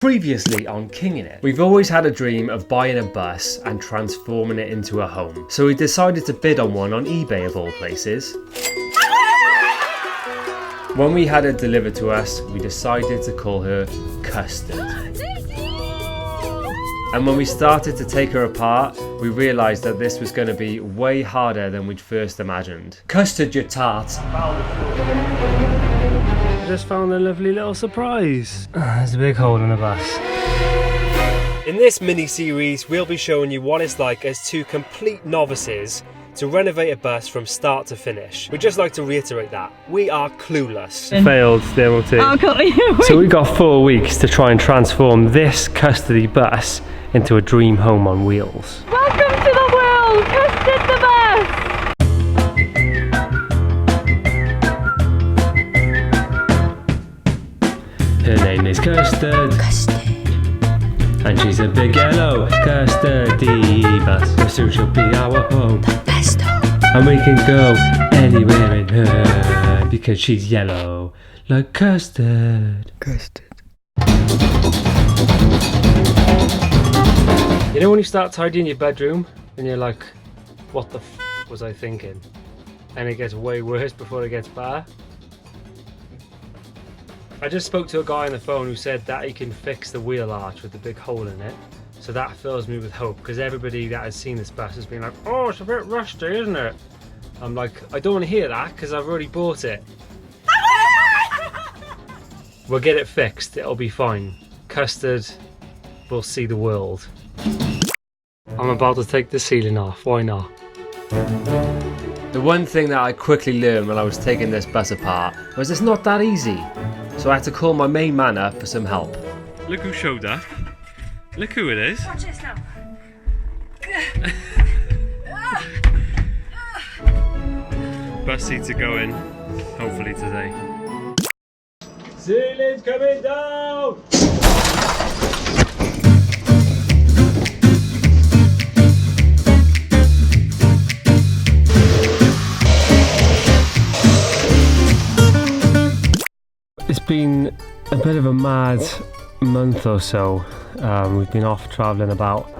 Previously on Kinging It, we've always had a dream of buying a bus and transforming it into a home. So we decided to bid on one on eBay of all places. When we had it delivered to us, we decided to call her Custard. And when we started to take her apart, we realised that this was going to be way harder than we'd first imagined. Custard, you tart! Just found a lovely little surprise. There's a big hole in the bus. In this mini-series, we'll be showing you what it's like as two complete novices to renovate a bus from start to finish. We'd just like to reiterate that. We are clueless. Failed the MOT. Oh, God. So we got 4 weeks to try and transform this custody bus into a dream home on wheels. Welcome to the world, Custard the bus! Her name is Custard. Custard. And she's a big yellow custody bus. So soon she'll be our home. The best home. And we can go anywhere in her because she's yellow like custard. Custard. You know when you start tidying your bedroom and you're like, what the f was I thinking? And it gets way worse before it gets better. I just spoke to a guy on the phone who said that he can fix the wheel arch with the big hole in it. So that fills me with hope, because everybody that has seen this bus has been like, oh, it's a bit rusty, isn't it? I'm like, I don't want to hear that because I've already bought it. We'll get it fixed, it'll be fine. Custard will see the world. I'm about to take the ceiling off, why not? The one thing that I quickly learned when I was taking this bus apart was it's not that easy. So I had to call my main man up for some help. Look who showed up. Look who it is. Watch this now. Bus seats are going, hopefully today. Ceiling's coming down! It's been a bit of a mad month or so. We've been off travelling about.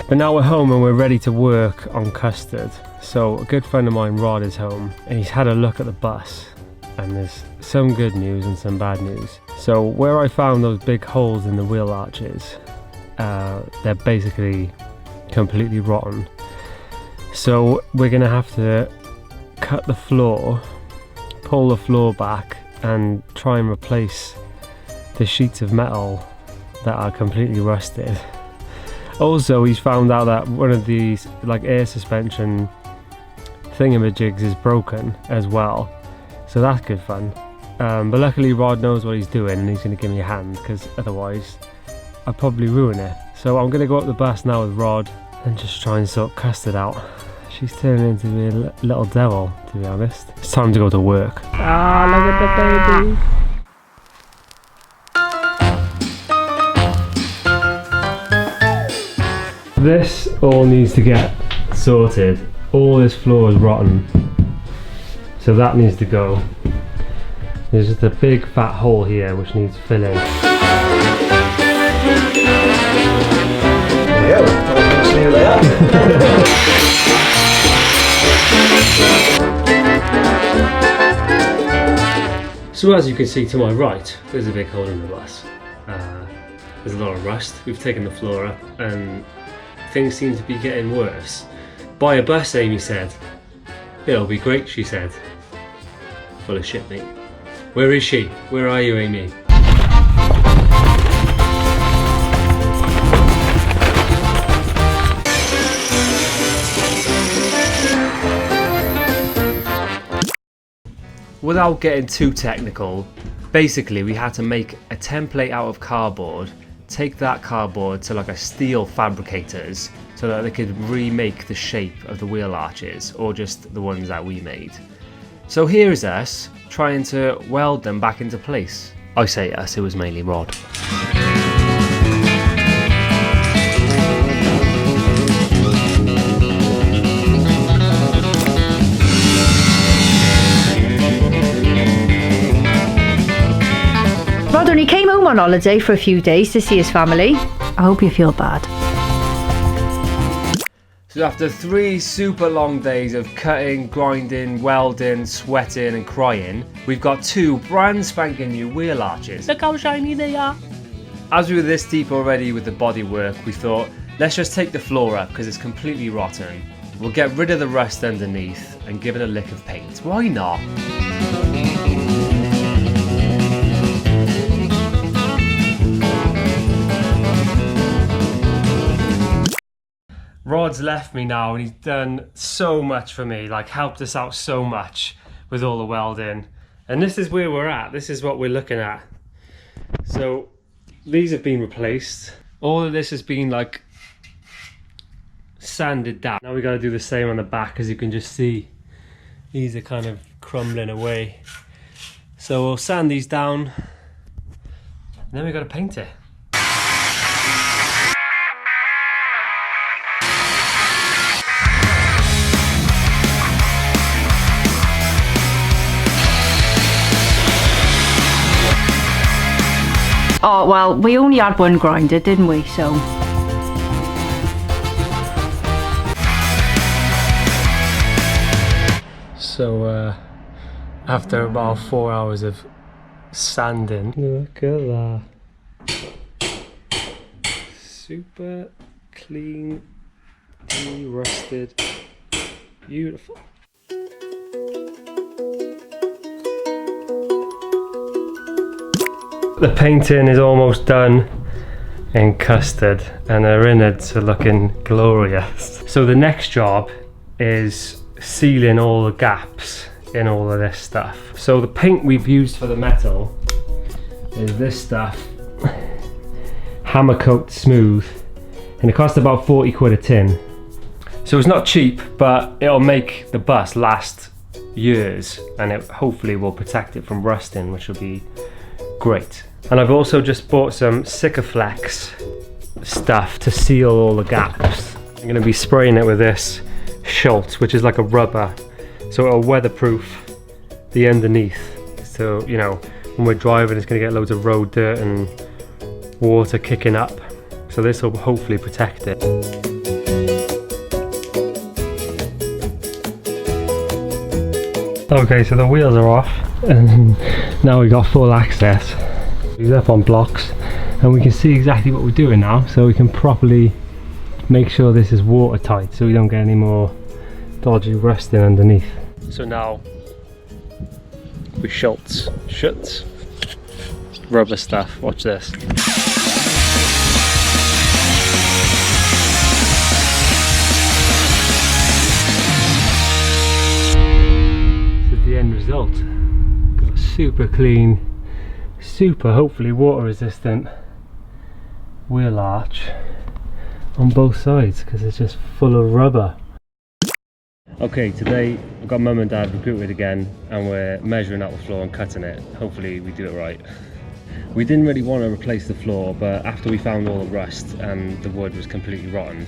But now we're home and we're ready to work on Custard. So a good friend of mine, Rod, is home and he's had a look at the bus, and there's some good news and some bad news. So where I found those big holes in the wheel arches, they're basically completely rotten. So we're gonna have to cut the floor, pull the floor back and try and replace the sheets of metal that are completely rusted. Also, he's found out that one of these like air suspension thingamajigs is broken as well, so that's good fun. But luckily Rod knows what he's doing and he's going to give me a hand, because otherwise I'd probably ruin it. So I'm going to go up the bus now with Rod and just try and sort Custard out. She's turning into a little devil, to be honest. It's time to go to work. Ah, look at the baby. This all needs to get sorted. All this floor is rotten, so that needs to go. There's just a big fat hole here which needs filling. There you go. See you later. So as you can see to my right, there's a big hole in the bus. There's a lot of rust. We've taken the floor up and things seem to be getting worse. Buy a bus, Amy said. It'll be great, she said. Full of shit, mate. Where is she? Where are you, Amy? Without getting too technical, basically we had to make a template out of cardboard, take that cardboard to like a steel fabricators so that they could remake the shape of the wheel arches, or just the ones that we made. So here's us trying to weld them back into place. I say us, it was mainly Rod. Rod only came home on holiday for a few days to see his family. I hope you feel bad. So after 3 super long days of cutting, grinding, welding, sweating and crying, we've got 2 brand spanking new wheel arches. Look how shiny they are. As we were this deep already with the bodywork, we thought, let's just take the floor up because it's completely rotten. We'll get rid of the rust underneath and give it a lick of paint. Why not? Rod's left me now and he's done so much for me, like helped us out so much with all the welding. And this is where we're at, this is what we're looking at. So these have been replaced. All of this has been like sanded down. Now we got to do the same on the back, as you can just see. These are kind of crumbling away. So we'll sand these down and then we got to paint it. Oh, well, we only had one grinder, didn't we? So. So after about 4 hours of sanding, look at that. Super clean, de-rusted, beautiful. The painting is almost done in Custard and the innards are looking glorious. So the next job is sealing all the gaps in all of this stuff. So the paint we've used for the metal is this stuff, Hammer Coat Smooth, and it costs about 40 quid a tin. So it's not cheap, but it'll make the bus last years and it hopefully will protect it from rusting, which will be great. And I've also just bought some Sikaflex stuff to seal all the gaps. I'm going to be spraying it with this Schultz, which is like a rubber, so it'll weatherproof the underneath. So, you know, when we're driving it's going to get loads of road dirt and water kicking up. So this will hopefully protect it. Okay, so the wheels are off and now we got full access. He's up on blocks and we can see exactly what we're doing now, so we can properly make sure this is watertight so we don't get any more dodgy rusting underneath. So now we Schultz rubber stuff. Watch this. This is the end result. Got a super clean, super hopefully water resistant wheel arch on both sides because it's just full of rubber. Okay, today I've got mum and dad recruited again and we're measuring out the floor and cutting it. Hopefully we do it right. We didn't really want to replace the floor, but after we found all the rust and the wood was completely rotten,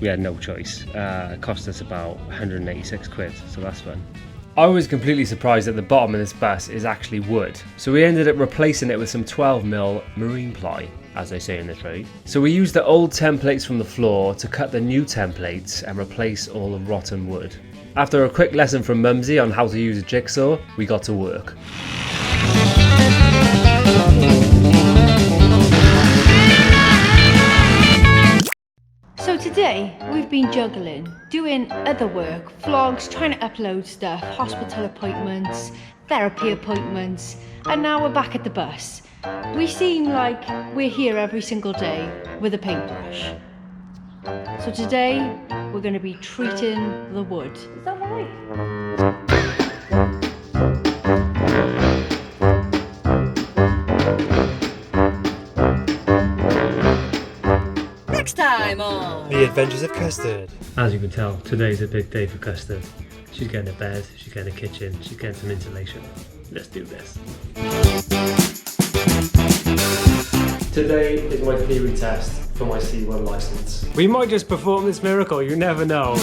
we had no choice. It cost us about 186 quid, so that's fun. I was completely surprised that the bottom of this bus is actually wood, so we ended up replacing it with some 12mm marine ply, as they say in the trade. So we used the old templates from the floor to cut the new templates and replace all the rotten wood. After a quick lesson from Mumsy on how to use a jigsaw, we got to work. So today we've been juggling, doing other work, vlogs, trying to upload stuff, hospital appointments, therapy appointments, and now we're back at the bus. We seem like we're here every single day with a paintbrush. So today we're going to be treating the wood. Is that right? Next time on The Adventures of Custard. As you can tell, today's a big day for Custard. She's getting a bed, she's getting a kitchen, she's getting some insulation. Let's do this. Today is my theory test for my C1 license. We might just perform this miracle, you never know.